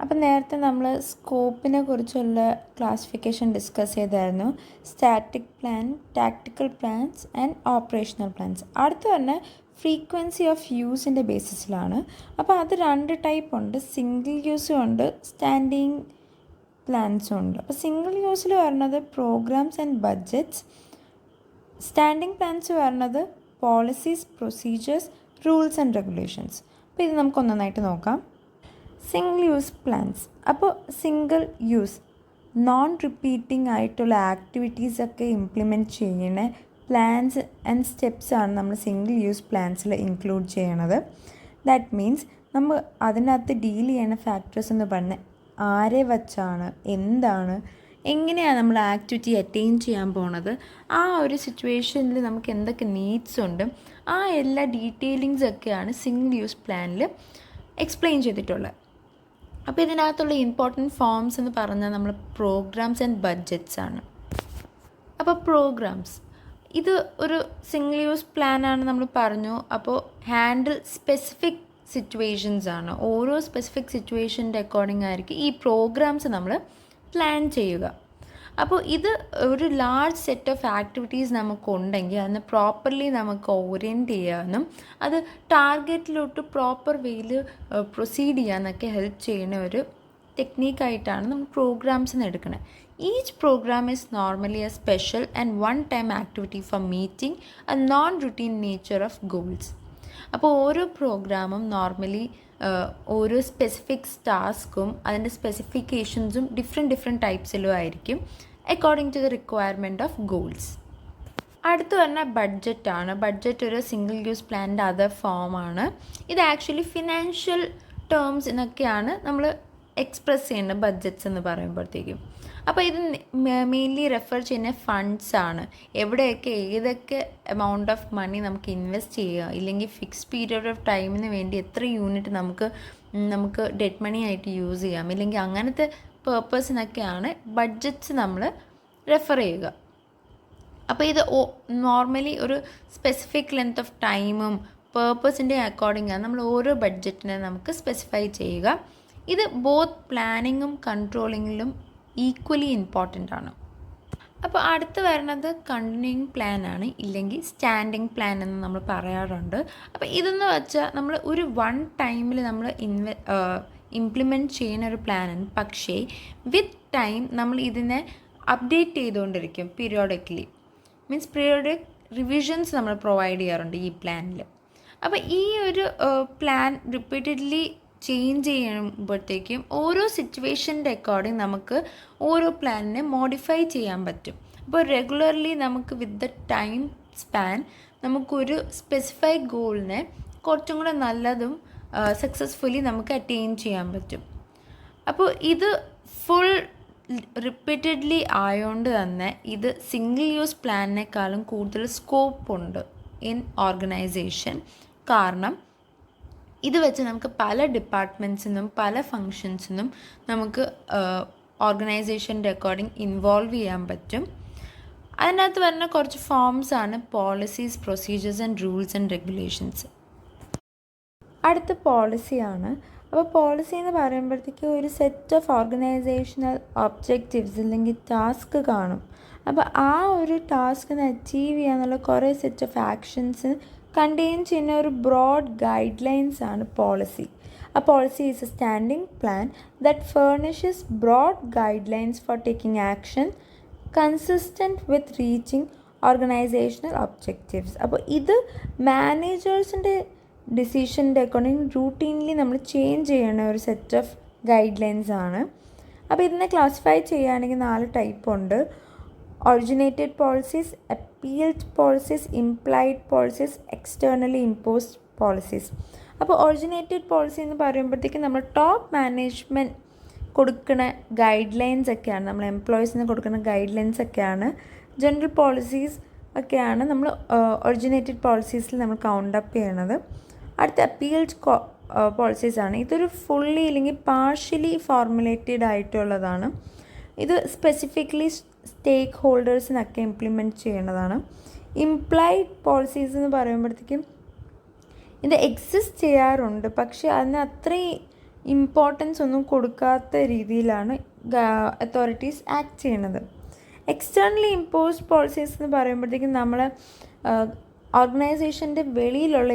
അപ്പം നേരത്തെ നമ്മൾ സ്കോപ്പിനെ കുറിച്ചുള്ള ക്ലാസിഫിക്കേഷൻ ഡിസ്കസ് ചെയ്തായിരുന്നു. Static plan, tactical plans and operational plans. അടുത്ത് തന്നെ ഫ്രീക്വൻസി ഓഫ് യൂസിൻ്റെ ബേസിസിലാണ്. അപ്പോൾ അത് 2 ടൈപ്പ് ഉണ്ട്. സിംഗിൾ യൂസും ഉണ്ട്, സ്റ്റാൻഡിങ് പ്ലാൻസും ഉണ്ട്. അപ്പോൾ സിംഗിൾ യൂസിൽ വരുന്നത് programmes and budgets. Standing plans വരുന്നത് policies, procedures, rules and regulations. അപ്പോൾ ഇത് നമുക്ക് ഒന്നൊന്നായിട്ട് നോക്കാം. Single use plans. അപ്പോൾ സിംഗിൾ യൂസ് നോൺ റിപ്പീറ്റിംഗ് ആയിട്ടുള്ള ആക്ടിവിറ്റീസൊക്കെ ഇംപ്ലിമെൻറ്റ് ചെയ്യുന്ന പ്ലാൻസ് ആൻഡ് സ്റ്റെപ്സാണ് നമ്മൾ സിംഗിൾ യൂസ് പ്ലാൻസിൽ ഇൻക്ലൂഡ് ചെയ്യണത്. ദാറ്റ് മീൻസ് നമ്മൾ അതിനകത്ത് ഡീൽ ചെയ്യുന്ന ഫാക്ടേഴ്സ് എന്ന് പറഞ്ഞാൽ ആരെ വച്ചാണ്, എന്താണ്, എങ്ങനെയാണ് നമ്മൾ ആക്ടിവിറ്റി അറ്റൈൻ ചെയ്യാൻ പോണത്, ആ ഒരു സിറ്റുവേഷനിൽ നമുക്ക് എന്തൊക്കെ നീഡ്സ് ഉണ്ട്, ആ എല്ലാ ഡീറ്റെയിലിങ്സൊക്കെയാണ് സിംഗിൾ യൂസ് പ്ലാനിൽ എക്സ്പ്ലെയിൻ ചെയ്തിട്ടുള്ളത്. അപ്പോൾ ഇതിനകത്തുള്ള ഇമ്പോർട്ടൻറ്റ് ഫോംസ് എന്ന് പറഞ്ഞാൽ നമ്മൾ പ്രോഗ്രാംസ് ആൻഡ് ബഡ്ജറ്റ്സ് ആണ്. അപ്പോൾ പ്രോഗ്രാംസ് ഇത് ഒരു സിംഗിൾ യൂസ് പ്ലാനാണ് നമ്മൾ പറഞ്ഞു. അപ്പോൾ ഹാൻഡിൽ സ്പെസിഫിക് സിറ്റുവേഷൻസ് ആണ്. ഓരോ സ്പെസിഫിക് സിറ്റുവേഷൻ്റെ അക്കോർഡിംഗ് ആയിരിക്കും ഈ പ്രോഗ്രാംസ് നമ്മൾ പ്ലാൻ ചെയ്യുക. അപ്പോൾ ഇത് ഒരു ലാർജ് സെറ്റ് ഓഫ് ആക്ടിവിറ്റീസ് നമുക്കുണ്ടെങ്കിൽ അതിന് പ്രോപ്പർലി നമുക്ക് ഓറിയൻറ്റ് ചെയ്യാനും അത് ടാർഗറ്റിലോട്ട് പ്രോപ്പർ വേയിൽ പ്രൊസീഡ് ചെയ്യാനൊക്കെ ഹെൽപ്പ് ചെയ്യുന്ന ഒരു ടെക്നീക്കായിട്ടാണ് നമ്മൾ പ്രോഗ്രാംസിന് എടുക്കുന്നത്. Each program is normally a special and one time activity for meeting a non routine nature of goals. അപ്പോൾ ഓരോ പ്രോഗ്രാമും നോർമലി ഓരോ സ്പെസിഫിക് ടാസ്കും അതിൻ്റെ സ്പെസിഫിക്കേഷൻസും ഡിഫറെൻറ്റ് ടൈപ്സിലും ആയിരിക്കും according to the requirement of goals. അടുത്ത് പറഞ്ഞ ബഡ്ജറ്റാണ്. ബഡ്ജറ്റ് ഒരു സിംഗിൾ യൂസ് പ്ലാനിൻ്റെ അതർ ഫോമാണ്. ഇത് ആക്ച്വലി ഫിനാൻഷ്യൽ ടേംസിനൊക്കെയാണ് നമ്മൾ എക്സ്പ്രസ് ചെയ്യുന്നത് ബഡ്ജറ്റ്സ് എന്ന് പറയുമ്പോഴത്തേക്കും. അപ്പോൾ ഇത് മെയിൻലി റെഫർ ചെയ്യുന്ന ഫണ്ട്സാണ്. എവിടെയൊക്കെ ഏതൊക്കെ എമൗണ്ട് ഓഫ് മണി നമുക്ക് ഇൻവെസ്റ്റ് ചെയ്യുക, ഇല്ലെങ്കിൽ ഫിക്സ് പീരിയഡ് ഓഫ് ടൈമിന് വേണ്ടി എത്ര യൂണിറ്റ് നമുക്ക് ഡെഡ് മണി ആയിട്ട് യൂസ് ചെയ്യാം, ഇല്ലെങ്കിൽ അങ്ങനത്തെ പേർപ്പസിനൊക്കെയാണ് ബഡ്ജറ്റ്സ് നമ്മൾ റെഫർ ചെയ്യുക. അപ്പോൾ ഇത് നോർമലി ഒരു സ്പെസിഫിക് ലെങ്ത് ഓഫ് ടൈമും പേർപ്പസിൻ്റെ അക്കോർഡിംഗാണ് നമ്മൾ ഓരോ ബഡ്ജറ്റിനെ നമുക്ക് സ്പെസിഫൈ ചെയ്യുക. ഇത് ബോത്ത് പ്ലാനിങ്ങും കൺട്രോളിങ്ങിലും ഈക്വലി ഇമ്പോർട്ടൻ്റ് ആണ്. അപ്പോൾ അടുത്ത് വരുന്നത് കണ്ടിന്യൂയിങ് പ്ലാൻ ആണ്, ഇല്ലെങ്കിൽ സ്റ്റാൻഡിങ് പ്ലാൻ എന്ന് നമ്മൾ പറയാറുണ്ട്. അപ്പോൾ ഇതെന്ന് വെച്ചാൽ നമ്മൾ ഒരു വൺ ടൈമിൽ നമ്മൾ ഇംപ്ലിമെൻറ്റ് ചെയ്യുന്ന ഒരു പ്ലാനാണ്. പക്ഷേ വിത്ത് ടൈം നമ്മൾ ഇതിനെ അപ്ഡേറ്റ് ചെയ്തുകൊണ്ടിരിക്കും പീരിയോഡിക്കലി. മീൻസ് പീരിയോഡിക് റിവിഷൻസ് നമ്മൾ പ്രൊവൈഡ് ചെയ്യാറുണ്ട് ഈ പ്ലാനിൽ. അപ്പോൾ ഈ ഒരു പ്ലാൻ റിപ്പീറ്റഡ്ലി ചേഞ്ച് ചെയ്യുമ്പോഴത്തേക്കും ഓരോ സിറ്റുവേഷൻ്റെ അക്കോർഡിംഗ് നമുക്ക് ഓരോ പ്ലാനിനെ മോഡിഫൈ ചെയ്യാൻ പറ്റും. അപ്പോൾ റെഗുലർലി നമുക്ക് വിത്ത് ദ ടൈം സ്പാൻ നമുക്കൊരു സ്പെസിഫൈഡ് ഗോളിനെ കുറച്ചും കൂടെ നല്ലതും സക്സസ്ഫുള്ളി നമുക്ക് അറ്റൈൻ ചെയ്യാൻ പറ്റും. അപ്പോൾ ഇത് ഫുൾ റിപ്പീറ്റഡ്ലി ആയതുകൊണ്ട് തന്നെ ഇത് സിംഗിൾ യൂസ് പ്ലാനിനേക്കാളും കൂടുതൽ സ്കോപ്പുണ്ട് ഇൻ ഓർഗനൈസേഷൻ. കാരണം ഇത് വെച്ച് നമുക്ക് പല ഡിപ്പാർട്ട്മെൻറ്റ്സിനും പല ഫങ്ഷൻസിനും നമുക്ക് ഓർഗനൈസേഷൻ്റെ അക്കോർഡിംഗ് ഇൻവോൾവ് ചെയ്യാൻ പറ്റും. അതിനകത്ത് വരുന്ന കുറച്ച് ഫോംസാണ് policies, procedures and rules and regulations. അടുത്ത പോളിസിയാണ്. അപ്പോൾ പോളിസി എന്ന് പറയുമ്പോഴത്തേക്ക് ഒരു സെറ്റ് ഓഫ് ഓർഗനൈസേഷണൽ ഒബ്ജക്റ്റീവ്സ് അല്ലെങ്കിൽ ടാസ്ക് കാണും. അപ്പോൾ ആ ഒരു ടാസ്കിനെ അച്ചീവ് ചെയ്യാനുള്ള കുറേ സെറ്റ് ഓഫ് ആക്ഷൻസ് കണ്ടെയ്ൻ ചെയ്യുന്ന ഒരു ബ്രോഡ് ഗൈഡ് ലൈൻസ് ആണ് policy. A policy is a standing plan that furnishes broad guidelines for taking action consistent with reaching organizational objectives. അപ്പോൾ ഇത് മാനേജേഴ്സിൻ്റെ ഡിസിഷൻ്റെ അക്കോർഡിംഗ് റൂട്ടീൻലി നമ്മൾ ചേഞ്ച് ചെയ്യുന്ന ഒരു സെറ്റ് ഓഫ് ഗൈഡ് ലൈൻസ് ആണ്. അപ്പോൾ ഇതിനെ ക്ലാസിഫൈ ചെയ്യുകയാണെങ്കിൽ 4 ടൈപ്പ് ഉണ്ട്. Originated policies, appealed policies, implied policies, externally imposed policies. അപ്പോൾ ഒറിജിനേറ്റഡ് പോളിസി എന്ന് പറയുമ്പോഴത്തേക്കും നമ്മൾ ടോപ്പ് മാനേജ്മെൻറ്റ് കൊടുക്കുന്ന ഗൈഡ് ലൈൻസ് ഒക്കെയാണ്, നമ്മൾ എംപ്ലോയീസിന് കൊടുക്കുന്ന ഗൈഡ് ലൈൻസ് ഒക്കെയാണ്. ജനറൽ പോളിസീസ് ഒക്കെയാണ് നമ്മൾ ഒറിജിനേറ്റഡ് പോളിസീസിൽ നമ്മൾ കൗണ്ട് അപ്പ് ചെയ്യണത്. അടുത്ത അപ്പീൽഡ് പോളിസീസാണ്. ഇതൊരു ഫുള്ളി അല്ലെങ്കിൽ പാർഷ്യലി ഫോർമുലേറ്റഡ് ആയിട്ടുള്ളതാണ്. ഇത് സ്പെസിഫിക്കലി സ്റ്റേക്ക് ഹോൾഡേഴ്സിനൊക്കെ ഇംപ്ലിമെൻറ്റ് ചെയ്യേണ്ടതാണ്. ഇംപ്ലൈഡ് പോളിസീസ് എന്ന് പറയുമ്പോഴത്തേക്കും ഇത് എക്സിസ്റ്റ് ചെയ്യാറുണ്ട്, പക്ഷേ അതിന് അത്രയും ഇമ്പോർട്ടൻസ് ഒന്നും കൊടുക്കാത്ത രീതിയിലാണ് അതോറിറ്റീസ് ആക്ട് ചെയ്യുന്നത്. എക്സ്റ്റേണലി ഇമ്പോസ്ഡ് പോളിസീസ് എന്ന് പറയുമ്പോഴത്തേക്കും നമ്മൾ ഓർഗനൈസേഷൻ്റെ വെളിയിലുള്ള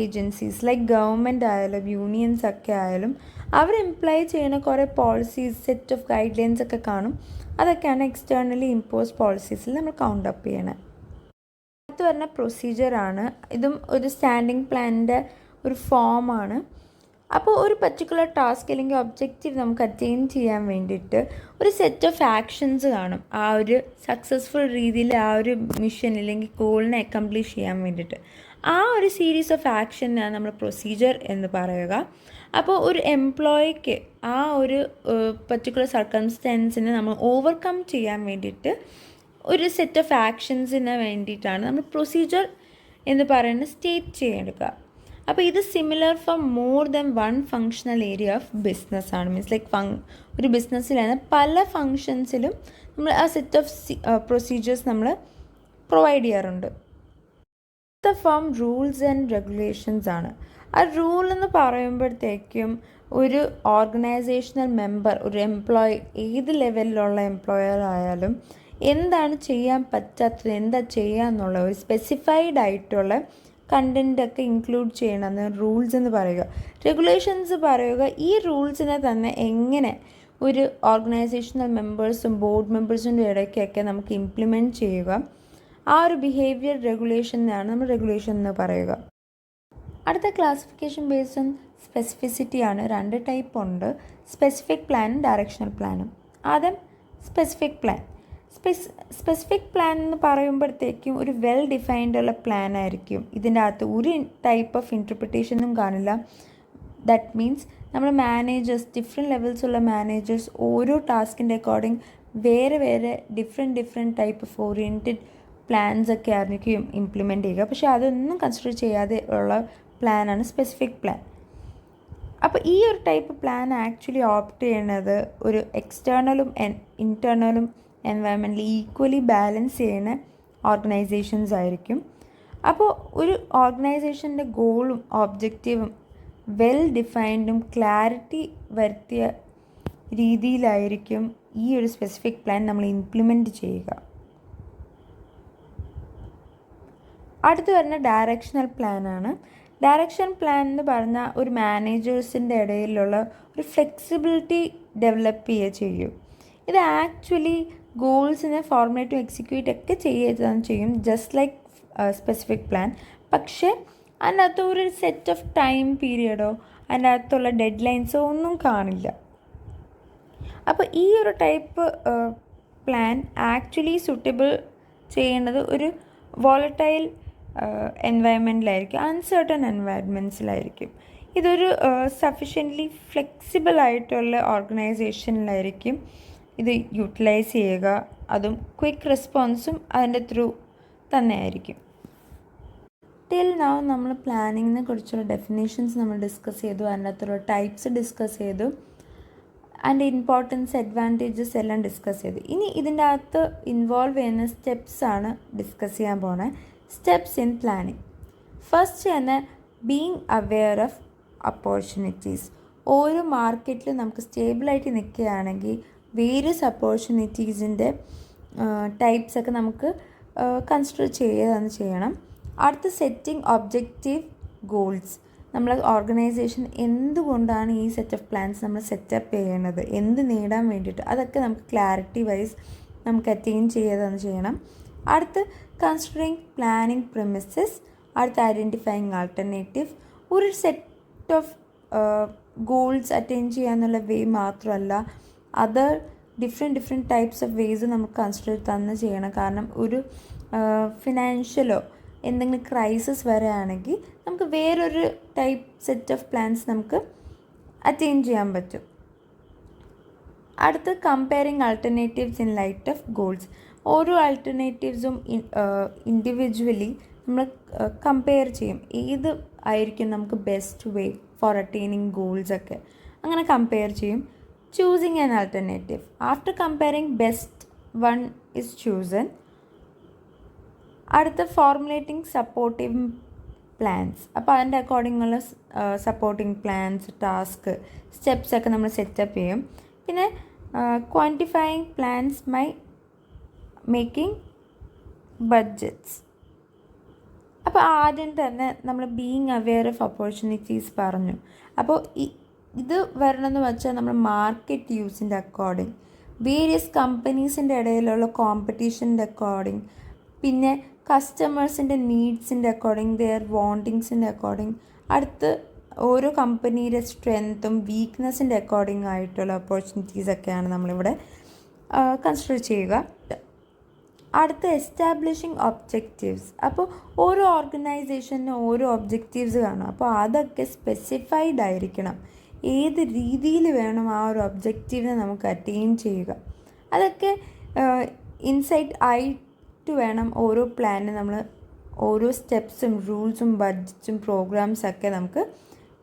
ഏജൻസീസ് ലൈക്ക് ഗവൺമെൻറ് ആയാലും യൂണിയൻസ് ഒക്കെ ആയാലും അവർ എംപ്ലോയ് ചെയ്യുന്ന കുറേ policies, set of guide lines ഒക്കെ കാണും. അതൊക്കെയാണ് എക്സ്റ്റേണലി ഇമ്പോസ്ഡ് പോളിസീസിൽ നമ്മൾ കൗണ്ട് അപ്പ് ചെയ്യണത്. അടുത്ത് വരുന്ന പ്രൊസീജിയറാണ്. ഇതും ഒരു സ്റ്റാൻഡിങ് പ്ലാനിൻ്റെ ഒരു ഫോമാണ്. അപ്പോൾ ഒരു പർട്ടിക്കുലർ ടാസ്ക് അല്ലെങ്കിൽ ഒബ്ജക്റ്റീവ് നമുക്ക് അറ്റൈൻ ചെയ്യാൻ വേണ്ടിയിട്ട് ഒരു സെറ്റ് ഓഫ് ആക്ഷൻസ് കാണും. ആ ഒരു സക്സസ്ഫുൾ രീതിയിൽ ആ ഒരു മിഷൻ അല്ലെങ്കിൽ ഗോളിനെ അക്കംപ്ലിഷ് ചെയ്യാൻ വേണ്ടിയിട്ട് ആ ഒരു സീരീസ് ഓഫ് ആക്ഷനാണ് നമ്മൾ പ്രൊസീജിയർ എന്ന് പറയുക. അപ്പോൾ ഒരു എംപ്ലോയിക്ക് ആ ഒരു പർട്ടിക്കുലർ സർക്കംസ്റ്റാൻസിനെ നമ്മൾ ഓവർകം ചെയ്യാൻ വേണ്ടിയിട്ട് ഒരു സെറ്റ് ഓഫ് ആക്ഷൻസിന് വേണ്ടിയിട്ടാണ് നമ്മൾ പ്രൊസീജിയർ എന്ന് പറയുന്നത് സ്റ്റേറ്റ് ചെയ്യെടുക്കുക. അപ്പോൾ ഇത് similar for more than one functional area of business ആണ്. മീൻസ് ലൈക്ക് ഒരു ബിസിനസ്സിലാണ് പല ഫങ്ഷൻസിലും നമ്മൾ ആ സെറ്റ് ഓഫ് പ്രൊസീജിയേഴ്സ് നമ്മൾ പ്രൊവൈഡ് ചെയ്യാറുണ്ട്. അടുത്ത ഫോം റൂൾസ് ആൻഡ് റെഗുലേഷൻസ് ആണ്. ആ റൂൾ എന്ന് പറയുമ്പോഴത്തേക്കും ഒരു ഓർഗനൈസേഷണൽ മെമ്പർ, ഒരു എംപ്ലോയി, ഏത് ലെവലിലുള്ള എംപ്ലോയർ ആയാലും എന്താണ് ചെയ്യാൻ പറ്റാത്തത്, എന്താ ചെയ്യാന്നുള്ള ഒരു സ്പെസിഫൈഡ് ആയിട്ടുള്ള കണ്ടൻറ്റൊക്കെ ഇൻക്ലൂഡ് ചെയ്യണമെന്ന് റൂൾസ് എന്ന് പറയുക. റെഗുലേഷൻസ് പറയുക ഈ റൂൾസിനെ തന്നെ എങ്ങനെ ഒരു ഓർഗനൈസേഷണൽ മെമ്പേഴ്സും ബോർഡ് മെമ്പേഴ്സിൻ്റെ ഇടയ്ക്കൊക്കെ നമുക്ക് ഇംപ്ലിമെൻറ്റ് ചെയ്യുക, ആ ഒരു ബിഹേവിയർ റെഗുലേഷനാണ് നമ്മൾ റെഗുലേഷൻ എന്ന് പറയുക. അടുത്ത ക്ലാസിഫിക്കേഷൻ ബേസ്ഡ് ഓൺ സ്പെസിഫിസിറ്റി ആണ്. 2 ടൈപ്പ് ഉണ്ട്, സ്പെസിഫിക് പ്ലാനും ഡയറക്ഷണൽ പ്ലാനും. ആദ്യം സ്പെസിഫിക് പ്ലാൻ. സ്പെസിഫിക് പ്ലാൻ എന്ന് പറയുമ്പോഴത്തേക്കും ഒരു വെൽ ഡിഫൈൻഡ് ഉള്ള പ്ലാൻ ആയിരിക്കും. ഇതിൻ്റെ അകത്ത് ഒരു ടൈപ്പ് ഓഫ് ഇൻറ്റർപ്രിട്ടേഷനും കാണില്ല. ദാറ്റ് മീൻസ് നമ്മൾ മാനേജേഴ്സ്, ഡിഫറെൻറ്റ് ലെവൽസുള്ള മാനേജേഴ്സ് ഓരോ ടാസ്കിൻ്റെ അക്കോർഡിംഗ് വേറെ different type of oriented plans ഒക്കെ ആയിരിക്കും ഇംപ്ലിമെൻറ്റ് ചെയ്യുക. പക്ഷേ അതൊന്നും കൺസിഡർ ചെയ്യാതെ ഉള്ള പ്ലാനാണ് സ്പെസിഫിക് പ്ലാൻ. അപ്പോൾ ഈ ഒരു ടൈപ്പ് പ്ലാൻ ആക്ച്വലി ഓപ്റ്റ് ചെയ്യുന്നത് ഒരു എക്സ്റ്റേണലും ഇൻറ്റേർണലും എൻവയൺമെൻറ്റിൽ ഈക്വലി ബാലൻസ് ചെയ്യുന്ന ഓർഗനൈസേഷൻസ് ആയിരിക്കും. അപ്പോൾ ഒരു ഓർഗനൈസേഷൻ്റെ ഗോളും ഒബ്ജക്റ്റീവും വെൽ ഡിഫൈൻഡും ക്ലാരിറ്റി വരുത്തിയ രീതിയിലായിരിക്കും ഈ ഒരു സ്പെസിഫിക് പ്ലാൻ നമ്മൾ ഇംപ്ലിമെൻറ്റ് ചെയ്യുക. അടുത്ത് വരുന്ന ഡയറക്ഷണൽ പ്ലാനാണ്. ഡയറക്ഷൻ പ്ലാൻ എന്ന് പറഞ്ഞാൽ ഒരു മാനേജേഴ്സിൻ്റെ ഇടയിലുള്ള ഒരു ഫ്ലെക്സിബിലിറ്റി ഡെവലപ്പ് ചെയ്യും. ഇത് ആക്ച്വലി ഗോൾസിനെ ഫോർമുലേറ്റും എക്സിക്യൂട്ട് ഒക്കെ ചെയ്യും, ജസ്റ്റ് ലൈക്ക് സ്പെസിഫിക് പ്ലാൻ. പക്ഷേ അതിനകത്ത് ഒരു സെറ്റ് ഓഫ് ടൈം പീരിയഡോ അതിൻ്റെ അകത്തുള്ള ഡെഡ് ലൈൻസോ ഒന്നും കാണില്ല. അപ്പോൾ ഈ ഒരു ടൈപ്പ് പ്ലാൻ ആക്ച്വലി സൂട്ടബിൾ ചെയ്യുന്നത് ഒരു വോളറ്റൈൽ എൻവയൺമെൻറ്റിലായിരിക്കും, അൺസർട്ടൺ എൻവയൺമെൻറ്റ്സിലായിരിക്കും. ഇതൊരു സഫിഷ്യൻ്റ്ലി ഫ്ലെക്സിബിൾ ആയിട്ടുള്ള ഓർഗനൈസേഷനിലായിരിക്കും ഇത് യൂട്ടിലൈസ് ചെയ്യുക. അതും ക്വിക്ക് റെസ്പോൺസും അതിൻ്റെ ത്രൂ തന്നെ ആയിരിക്കും. ടിൽ നൗ നമ്മൾ പ്ലാനിങ്ങിനെ കുറിച്ചുള്ള ഡെഫിനേഷൻസ് നമ്മൾ ഡിസ്കസ് ചെയ്തു, അതിൻ്റെ അകത്തുള്ള ടൈപ്സ് ഡിസ്കസ് ചെയ്തു, അതിൻ്റെ ഇമ്പോർട്ടൻസ്, അഡ്വാൻറ്റേജസ് എല്ലാം ഡിസ്കസ് ചെയ്തു. ഇനി ഇതിൻ്റെ അകത്ത് ഇൻവോൾവ് ചെയ്യുന്ന സ്റ്റെപ്സാണ് ഡിസ്കസ് ചെയ്യാൻ പോകുന്നത്. Steps in planning. ഫസ്റ്റ് തന്നെ ബീങ് അവെയർ ഓഫ് ഓപ്പർച്യൂണിറ്റീസ്. ഓരോ മാർക്കറ്റിലും നമുക്ക് സ്റ്റേബിളായിട്ട് നിൽക്കുകയാണെങ്കിൽ വേരിയസ് ഓപ്പർച്യൂണിറ്റീസിൻ്റെ ടൈപ്സൊക്കെ നമുക്ക് കൺസിഡർ ചെയ്യണം. അടുത്ത സെറ്റിംഗ് ഒബ്ജക്റ്റീവ് ഗോൾസ്. നമ്മൾ ഓർഗനൈസേഷൻ എന്തുകൊണ്ടാണ് ഈ സെറ്റ് ഓഫ് പ്ലാൻസ് നമ്മൾ സെറ്റപ്പ് ചെയ്യണത്, എന്ത് നേടാൻ വേണ്ടിയിട്ട്, അതൊക്കെ നമുക്ക് ക്ലാരിറ്റി വൈസ് നമുക്ക് അറ്റൈൻ ചെയ്യണം. അടുത്ത് കൺസിഡറിങ് പ്ലാനിങ് പ്രിമിസസ്. അടുത്ത് ഐഡൻറ്റിഫൈങ് ആൾട്ടർനേറ്റീവ്. ഒരു സെറ്റ് ഓഫ് ഗോൾസ് അറ്റൈൻ ചെയ്യാന്നുള്ള വേ മാത്രമല്ല, other different types of ways നമുക്ക് കൺസിഡർ തന്നെ ചെയ്യണം. കാരണം ഒരു ഫിനാൻഷ്യലോ എന്തെങ്കിലും ക്രൈസിസ് വരികയാണെങ്കിൽ നമുക്ക് വേറൊരു ടൈപ്പ് സെറ്റ് ഓഫ് പ്ലാൻസ് നമുക്ക് അറ്റൈൻ ചെയ്യാൻ പറ്റും. അടുത്ത് comparing alternatives in light of goals. ഓരോ ആൾട്ടർനേറ്റീവ്സും ഇൻഡിവിജ്വലി നമ്മൾ കമ്പയർ ചെയ്യും, ഏത് ആയിരിക്കും നമുക്ക് ബെസ്റ്റ് വേ ഫോർ അറ്റൈനിങ് ഗോൾസൊക്കെ, അങ്ങനെ കമ്പയർ ചെയ്യും. Choosing an alternative. After comparing best one is chosen. അടുത്ത ഫോർമുലേറ്റിംഗ് സപ്പോർട്ടീവ് പ്ലാൻസ്. അപ്പോൾ അതിൻ്റെ അക്കോർഡിംഗുള്ള സപ്പോർട്ടിംഗ് പ്ലാൻസ്, ടാസ്ക്, സ്റ്റെപ്സ് ഒക്കെ നമ്മൾ സെറ്റപ്പ് ചെയ്യും. പിന്നെ ക്വാണ്ടിഫൈയിങ് പ്ലാൻസ് ബൈ മേക്കിംഗ് ബഡ്ജറ്റ്സ്. അപ്പോൾ ആദ്യം തന്നെ നമ്മൾ ബീയിങ് അവെയർ ഓഫ് ഓപ്പർച്യൂണിറ്റീസ് പറഞ്ഞു. അപ്പോൾ ഇത് വരണമെന്ന് വെച്ചാൽ നമ്മൾ മാർക്കറ്റ് യൂസിൻ്റെ അക്കോർഡിംഗ്, വേരിയസ് കമ്പനീസിൻ്റെ ഇടയിലുള്ള കോമ്പറ്റീഷൻ്റെ അക്കോർഡിംഗ്, പിന്നെ കസ്റ്റമേഴ്സിൻ്റെ നീഡ്സിൻ്റെ അക്കോർഡിംഗ്, ദെയർ വാണ്ടിങ്സിൻ്റെ അക്കോർഡിംഗ്, അടുത്ത് ഓരോ കമ്പനിയുടെ സ്ട്രെങ്ത്തും വീക്ക്നെസ്സിൻ്റെ അക്കോർഡിംഗ് ആയിട്ടുള്ള ഓപ്പർച്യൂണിറ്റീസൊക്കെയാണ് നമ്മളിവിടെ കൺസിഡർ ചെയ്യുക. അടുത്ത എസ്റ്റാബ്ലിഷിങ് ഒബ്ജക്റ്റീവ്സ്. അപ്പോൾ ഓരോ ഓർഗനൈസേഷനും ഓരോ ഒബ്ജക്റ്റീവ്സ് കാണും. അപ്പോൾ അതൊക്കെ സ്പെസിഫൈഡ് ആയിരിക്കണം. ഏത് രീതിയിൽ വേണം ആ ഒരു ഒബ്ജക്റ്റീവിനെ നമുക്ക് അറ്റൈൻ ചെയ്യുക, അതൊക്കെ ഇൻസൈറ്റ് ആയിട്ട് വേണം ഓരോ പ്ലാനിന് നമ്മൾ ഓരോ സ്റ്റെപ്സും റൂൾസും ബഡ്ജറ്റും പ്രോഗ്രാംസൊക്കെ നമുക്ക്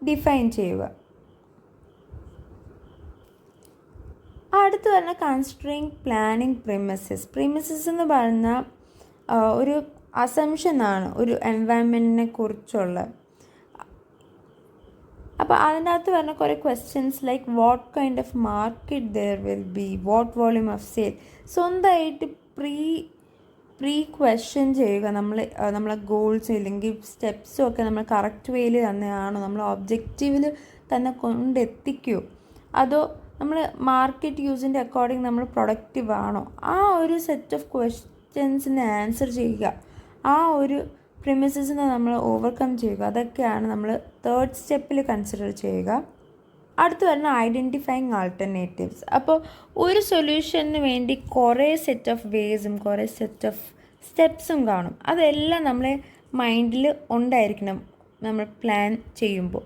ഡിഫൈൻ ചെയ്യുക. അടുത്ത് പറഞ്ഞാൽ കൺസിഡറിങ് പ്ലാനിങ് പ്രിമിസസ് എന്ന് പറഞ്ഞാൽ ഒരു അസംഷനാണ് ഒരു എൻവയൺമെൻറ്റിനെ കുറിച്ചുള്ള. അപ്പോൾ അതിനകത്ത് പറഞ്ഞ കുറേ questions like what kind of market there will be, what volume of sale, സ്വന്തമായിട്ട് പ്രീ ക്വസ്റ്റ്യൻ ചെയ്യുക. നമ്മളെ ഗോൾസ് ഇല്ലെങ്കിൽ സ്റ്റെപ്സും ഒക്കെ നമ്മൾ കറക്റ്റ് വേയിൽ തന്നെയാണോ, നമ്മൾ ഒബ്ജക്റ്റീവിൽ തന്നെ കൊണ്ടെത്തിക്കുമോ, അതോ നമ്മൾ മാർക്കറ്റ് യൂസിൻ്റെ അക്കോർഡിംഗ് നമ്മൾ പ്രൊഡക്റ്റീവ് ആണോ, ആ ഒരു സെറ്റ് ഓഫ് ക്വസ്റ്റ്യൻസിന് ആൻസർ ചെയ്യുക, ആ ഒരു പ്രിമിസസിനെ നമ്മൾ ഓവർകം ചെയ്യുക. അതൊക്കെയാണ് നമ്മൾ തേർഡ് സ്റ്റെപ്പിൽ കൺസിഡർ ചെയ്യുക. അടുത്ത് വരുന്ന ഐഡൻറ്റിഫൈങ് ആൾട്ടർനേറ്റീവ്സ്. അപ്പോൾ ഒരു സൊല്യൂഷന് വേണ്ടി കുറേ സെറ്റ് ഓഫ് വേസും കുറേ സെറ്റ് ഓഫ് സ്റ്റെപ്സും കാണും. അതെല്ലാം നമ്മളെ മൈൻഡിൽ ഉണ്ടായിരിക്കണം നമ്മൾ പ്ലാൻ ചെയ്യുമ്പോൾ.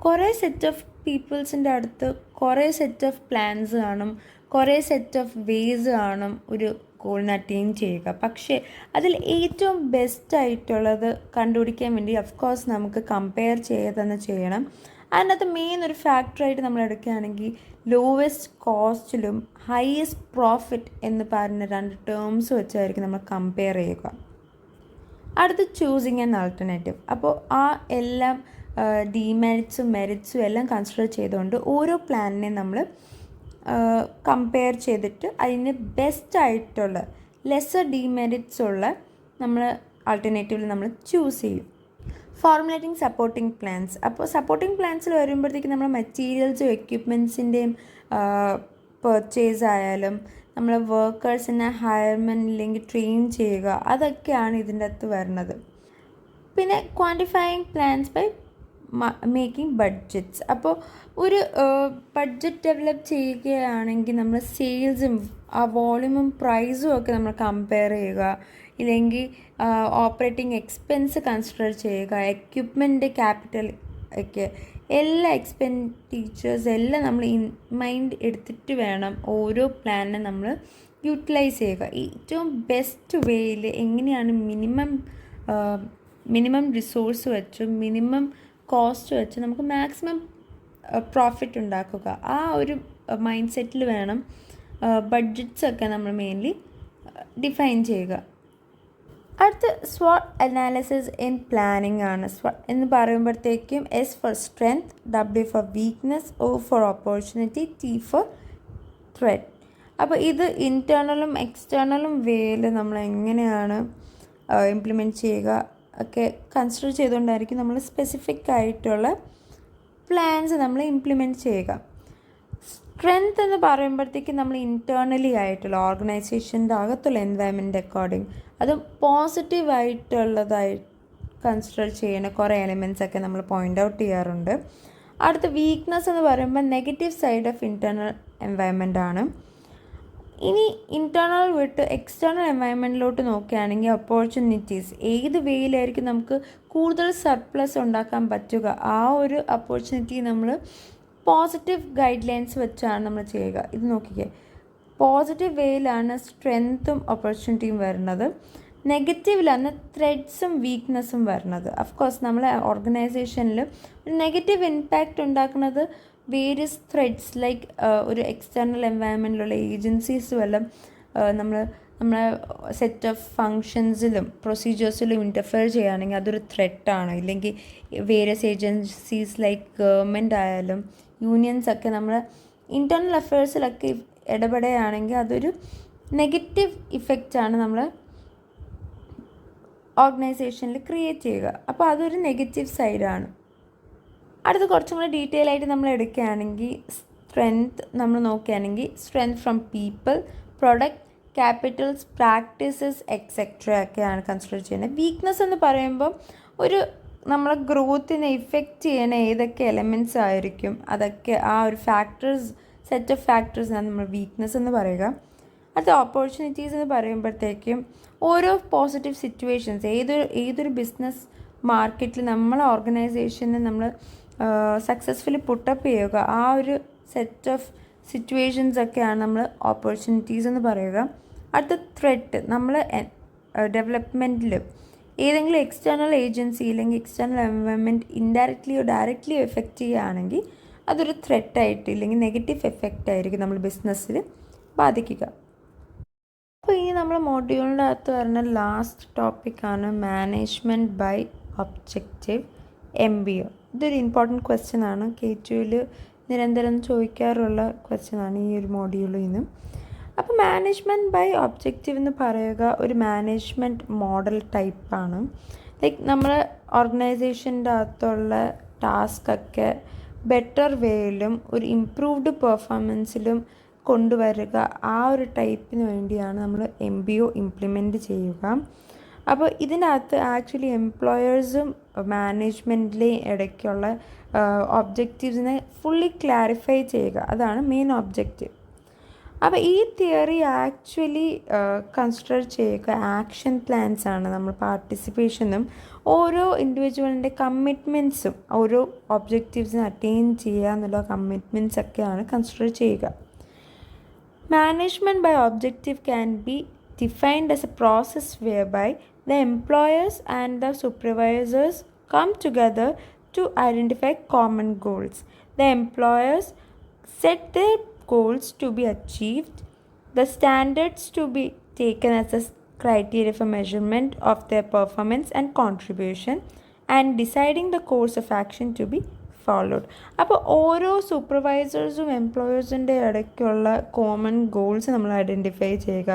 കുറേ സെറ്റ് ഓഫ് പീപ്പിൾസിൻ്റെ അടുത്ത് കുറേ സെറ്റ് ഓഫ് പ്ലാൻസ് കാണും, കുറേ സെറ്റ് ഓഫ് വേസ് കാണും ഒരു ഗോളിന് അറ്റൈൻ ചെയ്യുക. പക്ഷേ അതിൽ ഏറ്റവും ബെസ്റ്റായിട്ടുള്ളത് കണ്ടുപിടിക്കാൻ വേണ്ടി അഫ്കോഴ്സ് നമുക്ക് കമ്പയർ തന്നെ ചെയ്യണം. അതിനകത്ത് മെയിൻ ഒരു ഫാക്ടറായിട്ട് നമ്മൾ എടുക്കുകയാണെങ്കിൽ ലോവസ്റ്റ് കോസ്റ്റിലും ഹയസ്റ്റ് പ്രോഫിറ്റ് എന്ന് പറഞ്ഞ 2 ടേംസ് വെച്ചായിരിക്കും നമ്മൾ കമ്പയർ ചെയ്യുക. അടുത്ത് ചൂസിങ് ആൻ ആൾട്ടർനേറ്റീവ്. അപ്പോൾ ആ എല്ലാം ഡിമെറിറ്റ്സും മെറിറ്റ്സും എല്ലാം കൺസിഡർ ചെയ്തുകൊണ്ട് ഓരോ പ്ലാനിനെ നമ്മൾ കമ്പയർ ചെയ്തിട്ട് അതിന് ബെസ്റ്റായിട്ടുള്ള ലെസ്സർ ഡിമെറിറ്റ്സ് ഉള്ള നമ്മൾ ആൾട്ടർനേറ്റീവിൽ നമ്മൾ ചൂസ് ചെയ്യും. Formulating supporting plans. അപ്പോൾ സപ്പോർട്ടിംഗ് പ്ലാൻസിൽ വരുമ്പോഴത്തേക്കും നമ്മൾ മെറ്റീരിയൽസും എക്യുപ്മെൻറ്റ്സിൻ്റെയും പെർച്ചേസ് ആയാലും നമ്മൾ വർക്കേഴ്സിനെ ഹയർമെൻ ഇല്ലെങ്കിൽ ട്രെയിൻ ചെയ്യുക, അതൊക്കെയാണ് ഇതിൻ്റെ അകത്ത് വരുന്നത്. പിന്നെ ക്വാണ്ടിഫൈയിങ് പ്ലാൻസ് ബൈ മേക്കിംഗ് ബഡ്ജറ്റ്സ്. അപ്പോൾ ഒരു ബഡ്ജറ്റ് ഡെവലപ്പ് ചെയ്യുകയാണെങ്കിൽ നമ്മൾ സെയിൽസും ആ വോളിയൂമും പ്രൈസും ഒക്കെ നമ്മൾ കമ്പയർ ചെയ്യുക, ഇല്ലെങ്കിൽ ഓപ്പറേറ്റിംഗ് എക്സ്പെൻസ് കൺസിഡർ ചെയ്യുക, എക്യുപ്മെൻറ്റ് ക്യാപിറ്റൽ ഒക്കെ എല്ലാ എക്സ്പെൻഡിച്ചേഴ്സ് എല്ലാം നമ്മൾ മൈൻഡ് എടുത്തിട്ട് വേണം ഓരോ പ്ലാനിനെ നമ്മൾ യൂട്ടിലൈസ് ചെയ്യുക. ഏറ്റവും ബെസ്റ്റ് വേയിൽ എങ്ങനെയാണ് മിനിമം റിസോഴ്സ് വെച്ച് മിനിമം കോസ്റ്റ് വെച്ച് നമുക്ക് മാക്സിമം പ്രോഫിറ്റ് ഉണ്ടാക്കുക, ആ ഒരു മൈൻഡ് സെറ്റിൽ വേണം ബഡ്ജറ്റ്സൊക്കെ നമ്മൾ മെയിൻലി ഡിഫൈൻ ചെയ്യുക. അടുത്ത SWOT അനാലിസിസ് ഇൻ പ്ലാനിങ് ആണ്. SWOT എന്ന് പറയുമ്പോഴത്തേക്കും S for strength, W for weakness, O for opportunity, T for threat. അപ്പോൾ ഇത് ഇൻറ്റേർണലും എക്സ്റ്റേർണലും വേയിൽ നമ്മൾ എങ്ങനെയാണ് ഇംപ്ലിമെൻറ്റ് ചെയ്യുക ഒക്കെ കൺസിഡർ ചെയ്തുകൊണ്ടായിരിക്കും നമ്മൾ സ്പെസിഫിക് ആയിട്ടുള്ള പ്ലാൻസ് നമ്മൾ ഇംപ്ലിമെൻറ്റ് ചെയ്യുക. സ്ട്രെങ്ത് എന്ന് പറയുമ്പോഴത്തേക്കും നമ്മൾ ഇൻറ്റേർണലി ആയിട്ടുള്ള ഓർഗനൈസേഷൻ്റെ അകത്തുള്ള എൻവയൺമെൻറ്റ് അക്കോർഡിംഗ് അത് പോസിറ്റീവായിട്ടുള്ളതായി കൺസിഡർ ചെയ്യുന്ന കുറേ എലിമെൻറ്റ്സ് ഒക്കെ നമ്മൾ പോയിൻ്റ് ഔട്ട് ചെയ്യാറുണ്ട്. അടുത്ത വീക്ക്നെസ് എന്ന് പറയുമ്പോൾ negative side of internal environment ആണ്. ഇനി ഇൻറ്റേർണൽ വിട്ട് എക്സ്റ്റേർണൽ എൻവയൺമെൻറ്റിലോട്ട് നോക്കുകയാണെങ്കിൽ ഓപ്പർച്യൂണിറ്റീസ്, ഏത് വേയിലായിരിക്കും നമുക്ക് കൂടുതൽ സർപ്ലസ് ഉണ്ടാക്കാൻ പറ്റുക, ആ ഒരു ഓപ്പർച്യൂണിറ്റി നമ്മൾ പോസിറ്റീവ് ഗൈഡ് ലൈൻസ് വെച്ചാണ് നമ്മൾ ചെയ്യുക. ഇത് നോക്കിക്കേ, പോസിറ്റീവ് വേയിലാണ് സ്ട്രെങ്ത്തും ഓപ്പർച്യൂണിറ്റിയും വരുന്നത്, നെഗറ്റീവിലാണ് ത്രെഡ്സും വീക്ക്നെസ്സും വരുന്നത്. അഫ്കോഴ്സ് നമ്മളെ ഓർഗനൈസേഷനിൽ ഒരു നെഗറ്റീവ് ഇമ്പാക്റ്റ് ഉണ്ടാക്കുന്നത് വേരിയസ് ത്രെഡ്സ് ലൈക്ക് ഒരു എക്സ്റ്റേർണൽ എൻവയൺമെൻറ്റിലുള്ള ഏജൻസീസും എല്ലാം നമ്മൾ നമ്മളെ സെറ്റ് ഓഫ് ഫങ്ഷൻസിലും പ്രൊസീജിയേഴ്സിലും ഇൻ്റർഫെയർ ചെയ്യുകയാണെങ്കിൽ അതൊരു ത്രെറ്റാണ്. ഇല്ലെങ്കിൽ വേരിയസ് ഏജൻസീസ് ലൈക്ക് ഗവൺമെൻറ് ആയാലും യൂണിയൻസൊക്കെ നമ്മൾ ഇൻറ്റേർണൽ അഫെയർസിലൊക്കെ ഇടപെടുകയാണെങ്കിൽ അതൊരു നെഗറ്റീവ് ഇഫക്റ്റാണ് നമ്മൾ ഓർഗനൈസേഷനിൽ ക്രിയേറ്റ് ചെയ്യുക. അപ്പോൾ അതൊരു നെഗറ്റീവ് സൈഡാണ്. അടുത്ത് കുറച്ചും കൂടി ഡീറ്റെയിൽ ആയിട്ട് നമ്മൾ എടുക്കുകയാണെങ്കിൽ സ്ട്രെങ്ത് നമ്മൾ നോക്കുകയാണെങ്കിൽ strength from people, product, Capitals, practices etcetera ഒക്കെയാണ് കൺസിഡർ ചെയ്യുന്നത്. വീക്ക്നെസ് എന്ന് പറയുമ്പോൾ ഒരു നമ്മളെ ഗ്രോത്തിനെ ഇഫക്റ്റ് ചെയ്യുന്ന ഏതൊക്കെ എലമെൻറ്റ്സ് ആയിരിക്കും അതൊക്കെ ആ ഒരു സെറ്റ് ഓഫ് ഫാക്ടേഴ്സിനാണ് നമ്മൾ വീക്ക്നെസ് എന്ന് പറയുക. അടുത്ത ഓപ്പർച്യൂണിറ്റീസ് എന്ന് പറയുമ്പോഴത്തേക്കും ഓരോ പോസിറ്റീവ് സിറ്റുവേഷൻസ് ഏതൊരു ബിസിനസ് മാർക്കറ്റിൽ നമ്മളെ ഓർഗനൈസേഷനെ നമ്മൾ സക്സസ്ഫുള്ളി പുട്ടപ്പ് ചെയ്യുക, ആ ഒരു സെറ്റ് ഓഫ് സിറ്റുവേഷൻസ് ഒക്കെയാണ് നമ്മൾ ഓപ്പർച്യൂണിറ്റീസ് എന്ന് പറയുക. അടുത്ത ത്രെറ്റ്, നമ്മൾ ഡെവലപ്മെൻറ്റിൽ ഏതെങ്കിലും എക്സ്റ്റേണൽ ഏജൻസി അല്ലെങ്കിൽ എക്സ്റ്റേണൽ എൻവയൺമെൻറ്റ് ഇൻഡയറക്റ്റ്ലിയോ ഡയറക്റ്റ്ലിയോ എഫക്റ്റ് ചെയ്യുകയാണെങ്കിൽ അതൊരു ത്രെറ്റായിട്ട് ഇല്ലെങ്കിൽ നെഗറ്റീവ് എഫക്റ്റ് ആയിരിക്കും നമ്മൾ ബിസിനസ്സിൽ ബാധിക്കുക. അപ്പോൾ ഇനി നമ്മൾ മോഡ്യൂളിൻ്റെ അകത്ത് വരുന്ന ലാസ്റ്റ് ടോപ്പിക്കാണ് മാനേജ്മെൻറ്റ് ബൈ ഒബ്ജക്റ്റീവ് MBO. ഇതൊരു ഇമ്പോർട്ടൻറ്റ് ക്വസ്റ്റ്യൻ ആണ്. K2ൽ നിരന്തരം ചോദിക്കാറുള്ള ക്വസ്റ്റ്യൻ ആണ് ഈ ഒരു മോഡ്യൂളിൽ നിന്നും. അപ്പോൾ മാനേജ്മെൻറ്റ് ബൈ ഒബ്ജക്റ്റീവ് എന്ന് പറയുക ഒരു മാനേജ്മെൻറ്റ് മോഡൽ ടൈപ്പാണ്. ലൈക്ക് നമ്മൾ ഓർഗനൈസേഷൻ്റെ അകത്തുള്ള ടാസ്കൊക്കെ ബെറ്റർ വേയിലും ഒരു ഇംപ്രൂവ്ഡ് പെർഫോമൻസിലും കൊണ്ടുവരിക, ആ ഒരു ടൈപ്പിന് വേണ്ടിയാണ് നമ്മൾ MBO ഇംപ്ലിമെൻറ്റ് ചെയ്യുക. അപ്പോൾ ഇതിനകത്ത് ആക്ച്വലി എംപ്ലോയേഴ്സും മാനേജ്മെൻറ്റിലെയും ഇടയ്ക്കുള്ള ഒബ്ജക്റ്റീവ്സിനെ ഫുള്ളി ക്ലാരിഫൈ ചെയ്യുക, അതാണ് മെയിൻ ഒബ്ജക്റ്റീവ്. അപ്പോൾ ഈ തിയറി ആക്ച്വലി കൺസിഡർ ചെയ്യുക ആക്ഷൻ പ്ലാൻസ് ആണ്. നമ്മൾ പാർട്ടിസിപ്പേഷനും ഓരോ ഇൻഡിവിജ്വലിൻ്റെ കമ്മിറ്റ്മെൻറ്റ്സും ഓരോ ഒബ്ജക്റ്റീവ്സിന് അറ്റൈൻ ചെയ്യുക എന്നുള്ള കമ്മിറ്റ്മെൻറ്റ്സ് ഒക്കെയാണ് കൺസിഡർ ചെയ്യുക. Management by objective can be defined as a process whereby the employers and the supervisors come together to identify common goals. The employers set their goals to be achieved, the standards to be taken as a criteria for measurement of their performance and contribution, and deciding the course of action to be followed. അപ്പോൾ ഓരോ സൂപ്പർവൈസേഴ്സും എംപ്ലോയേഴ്സിൻ്റെ ഇടയ്ക്കുള്ള common goals നമ്മൾ identify ചെയ്യുക,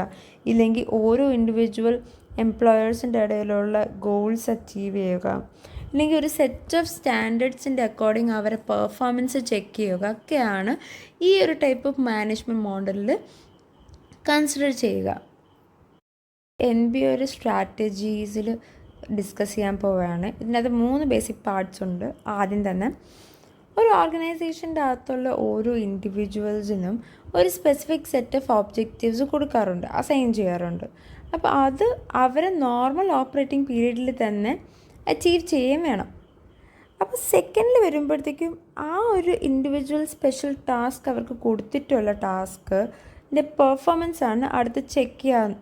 ഇല്ലെങ്കിൽ ഓരോ individual എംപ്ലോയേഴ്സിൻ്റെ ഇടയിലുള്ള goals achieve ചെയ്യുക, ഇല്ലെങ്കിൽ ഒരു സെറ്റ് ഓഫ് സ്റ്റാൻഡേർഡ്സിൻ്റെ അക്കോർഡിംഗ് അവരെ പെർഫോമൻസ് ചെക്ക് ചെയ്യുക ഒക്കെയാണ് ഈ ഒരു ടൈപ്പ് ഓഫ് മാനേജ്മെൻറ്റ് മോഡലിൽ കൺസിഡർ ചെയ്യുക. MBO ഒരു സ്ട്രാറ്റജീസിൽ ഡിസ്കസ് ചെയ്യാൻ പോവുകയാണ്. ഇതിനകത്ത് 3 ബേസിക് പാർട്സ് ഉണ്ട്. ആദ്യം തന്നെ ഒരു ഓർഗനൈസേഷൻ്റെ അകത്തുള്ള ഓരോ ഇൻഡിവിജ്വൽസിനും ഒരു സ്പെസിഫിക് സെറ്റ് ഓഫ് ഒബ്ജക്റ്റീവ്സ് കൊടുക്കാറുണ്ട്, അസൈൻ ചെയ്യാറുണ്ട്. അപ്പോൾ അത് അവരെ നോർമൽ ഓപ്പറേറ്റിംഗ് പീരീഡിൽ തന്നെ അച്ചീവ് ചെയ്യുകയും വേണം. അപ്പോൾ സെക്കൻഡിൽ വരുമ്പോഴത്തേക്കും ആ ഒരു ഇൻഡിവിജ്വൽ സ്പെഷ്യൽ ടാസ്ക് അവർക്ക് കൊടുത്തിട്ടുള്ള ടാസ്കിൻ്റെ പെർഫോമൻസാണ് അടുത്ത് ചെക്ക് ചെയ്യാൻ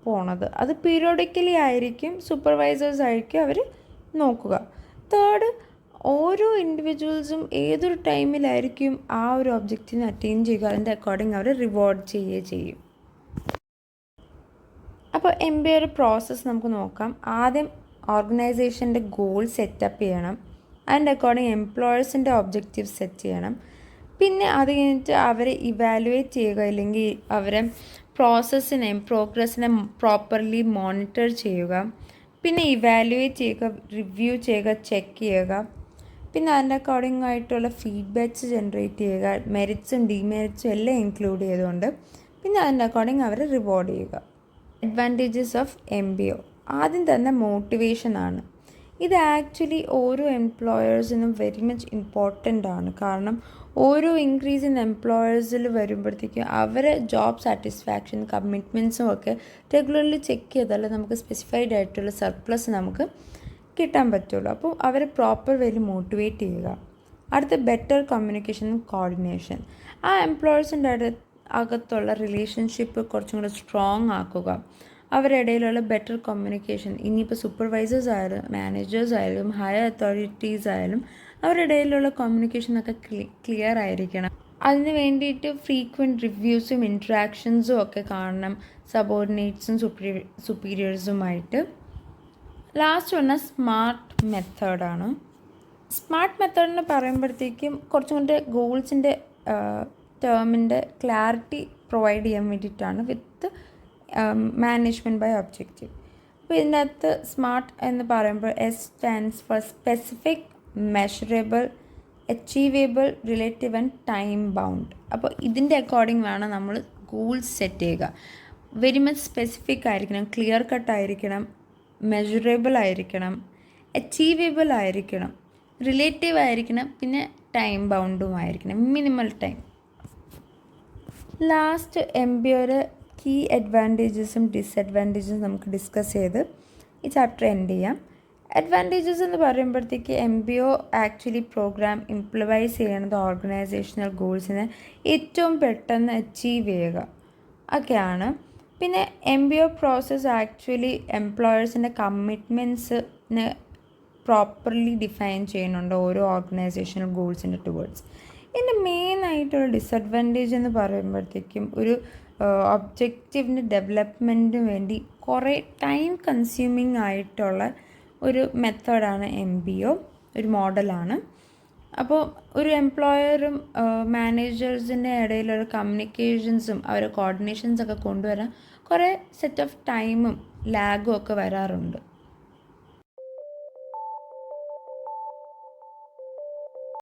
പോണത്. അത് പീരിയോഡിക്കലി ആയിരിക്കും, സൂപ്പർവൈസേഴ്സ് ആയിരിക്കും അവർ നോക്കുക. തേർഡ്, ഓരോ ഇൻഡിവിജ്വൽസും ഏതൊരു ടൈമിലായിരിക്കും ആ ഒരു ഒബ്ജക്റ്റിന് അറ്റൈൻ ചെയ്യുക, അതിൻ്റെ അക്കോർഡിംഗ് അവർ റിവാർഡ് ചെയ്യുകയും ചെയ്യും. അപ്പോൾ MBA ഒരു പ്രോസസ്സ് നമുക്ക് നോക്കാം. ആദ്യം ഓർഗനൈസേഷൻ്റെ ഗോൾ സെറ്റപ്പ് ചെയ്യണം, അതിൻ്റെ അക്കോർഡിംഗ് എംപ്ലോയേഴ്സിൻ്റെ ഒബ്ജക്റ്റീവ് സെറ്റ് ചെയ്യണം. പിന്നെ അത് കഴിഞ്ഞിട്ട് അവരെ ഇവാലുവേറ്റ് ചെയ്യുക, അല്ലെങ്കിൽ അവരെ പ്രോഗ്രസ്സിനെ പ്രോപ്പർലി മോണിറ്റർ ചെയ്യുക. പിന്നെ ഇവാലുവേറ്റ് ചെയ്യുക, റിവ്യൂ ചെയ്യുക, ചെക്ക് ചെയ്യുക. പിന്നെ അതിൻ്റെ അക്കോർഡിംഗ് ആയിട്ടുള്ള ഫീഡ്ബാക്ക്സ് ജനറേറ്റ് ചെയ്യുക, മെറിറ്റ്സും ഡിമെറിറ്റ്സും എല്ലാം ഇൻക്ലൂഡ് ചെയ്തുകൊണ്ട്. പിന്നെ അതിൻ്റെ അക്കോർഡിംഗ് അവരെ റിവാർഡ് ചെയ്യുക. Advantages of MBO. ആദ്യം തന്നെ മോട്ടിവേഷനാണ്. ഇത് ആക്ച്വലി ഓരോ എംപ്ലോയേഴ്സിനും വെരി മച്ച് ഇമ്പോർട്ടൻ്റ് ആണ്. കാരണം ഓരോ ഇൻക്രീസ് ഇൻ എംപ്ലോയേഴ്സിൽ വരുമ്പോഴത്തേക്കും അവരെ ജോബ് സാറ്റിസ്ഫാക്ഷൻ കമ്മിറ്റ്മെൻറ്റ്സും ഒക്കെ റെഗുലർലി ചെക്ക് ചെയ്താൽ നമുക്ക് സ്പെസിഫൈഡ് ആയിട്ടുള്ള സർപ്ലസ് നമുക്ക് കിട്ടാൻ പറ്റുള്ളൂ. അപ്പോൾ അവരെ പ്രോപ്പർ വേയിൽ മോട്ടിവേറ്റ് ചെയ്യുക. അടുത്ത ബെറ്റർ കമ്മ്യൂണിക്കേഷൻ കോർഡിനേഷൻ. ആ എംപ്ലോയേഴ്സിൻ്റെ അകത്തുള്ള റിലേഷൻഷിപ്പ് കുറച്ചും കൂടെ സ്ട്രോങ് ആക്കുക. അവരുടെ ഇടയിലുള്ള ബെറ്റർ കമ്മ്യൂണിക്കേഷൻ, ഇനിയിപ്പോൾ സൂപ്പർവൈസേഴ്സ് ആയാലും മാനേജേഴ്സ് ആയാലും ഹയർ അതോറിറ്റീസ് ആയാലും അവരുടെ ഇടയിലുള്ള കമ്മ്യൂണിക്കേഷനൊക്കെ ക്ലിയർ ആയിരിക്കണം. അതിന് വേണ്ടിയിട്ട് ഫ്രീക്വൻറ്റ് റിവ്യൂസും ഇൻട്രാക്ഷൻസും ഒക്കെ കാണണം സബോർഡിനേറ്റ്സും സുപ്പീരിയേഴ്സുമായിട്ട്. ലാസ്റ്റ് വന്ന സ്മാർട്ട് മെത്തേഡാണ്. സ്മാർട്ട് മെത്തേഡെന്ന് പറയുമ്പോഴത്തേക്കും കുറച്ചും കൂടെ ഗോൾസിൻ്റെ ടേമിൻ്റെ ക്ലാരിറ്റി പ്രൊവൈഡ് ചെയ്യാൻ വേണ്ടിയിട്ടാണ് വിത്ത് മാനേജ്മെൻറ്റ് ബൈ ഒബ്ജക്റ്റീവ്. അപ്പോൾ ഇതിനകത്ത് സ്മാർട്ട് എന്ന് പറയുമ്പോൾ S stands for specific, measurable, achievable, relative and time bound. അപ്പോൾ ഇതിൻ്റെ അക്കോർഡിംഗ് വേണം നമ്മൾ ഗോൾസ് സെറ്റ് ചെയ്യുക. വെരി മച്ച് സ്പെസിഫിക് ആയിരിക്കണം, ക്ലിയർ കട്ട് ആയിരിക്കണം, മെഷറബിൾ ആയിരിക്കണം, അച്ചീവേബിൾ ആയിരിക്കണം, റിലേറ്റീവ് ആയിരിക്കണം, പിന്നെ ടൈം ബൗണ്ടും ആയിരിക്കണം, മിനിമൽ ടൈം. ലാസ്റ്റ് MBA കീ അഡ്വാൻറ്റേജസും ഡിസഡ്വാൻറ്റേജസും നമുക്ക് ഡിസ്കസ് ചെയ്ത് ഈ ചാപ്റ്റർ എൻഡ് ചെയ്യാം. അഡ്വാൻറ്റേജസ് എന്ന് പറയുമ്പോഴത്തേക്ക് MBA ആക്ച്വലി പ്രോഗ്രാം ഇംപ്ലിമൈസ് ചെയ്യണത് ഓർഗനൈസേഷണൽ ഗോൾസിനെ ഏറ്റവും പെട്ടെന്ന് അച്ചീവ് ചെയ്യുക ഒക്കെയാണ്. പിന്നെ MBA പ്രോസസ്സ് ആക്ച്വലി എംപ്ലോയേഴ്സിൻ്റെ കമ്മിറ്റ്മെൻറ്റ്സിന് പ്രോപ്പർലി ഡിഫൈൻ ചെയ്യുന്നുണ്ട് ഓരോ ഓർഗനൈസേഷണൽ ഗോൾസിൻ്റെ ടുവേർഡ്സ്. ഇതിൻ്റെ മെയിനായിട്ടുള്ള ഡിസഡ്വാൻറ്റേജ് എന്ന് പറയുമ്പോഴത്തേക്കും ഒരു ഒബ്ജക്റ്റീവിൻ്റെ ഡെവലപ്മെൻറ്റിന് വേണ്ടി കുറേ ടൈം കൺസ്യൂമിങ് ആയിട്ടുള്ള ഒരു മെത്തേഡാണ് MBA, ഒരു മോഡലാണ്. അപ്പോൾ ഒരു എംപ്ലോയറും മാനേജേഴ്സിൻ്റെ ഇടയിലുള്ള കമ്മ്യൂണിക്കേഷൻസും അവരുടെ കോർഡിനേഷൻസൊക്കെ കൊണ്ടുവരാൻ കുറേ സെറ്റ് ഓഫ് ടൈമും ലാഗും ഒക്കെ വരാറുണ്ട്.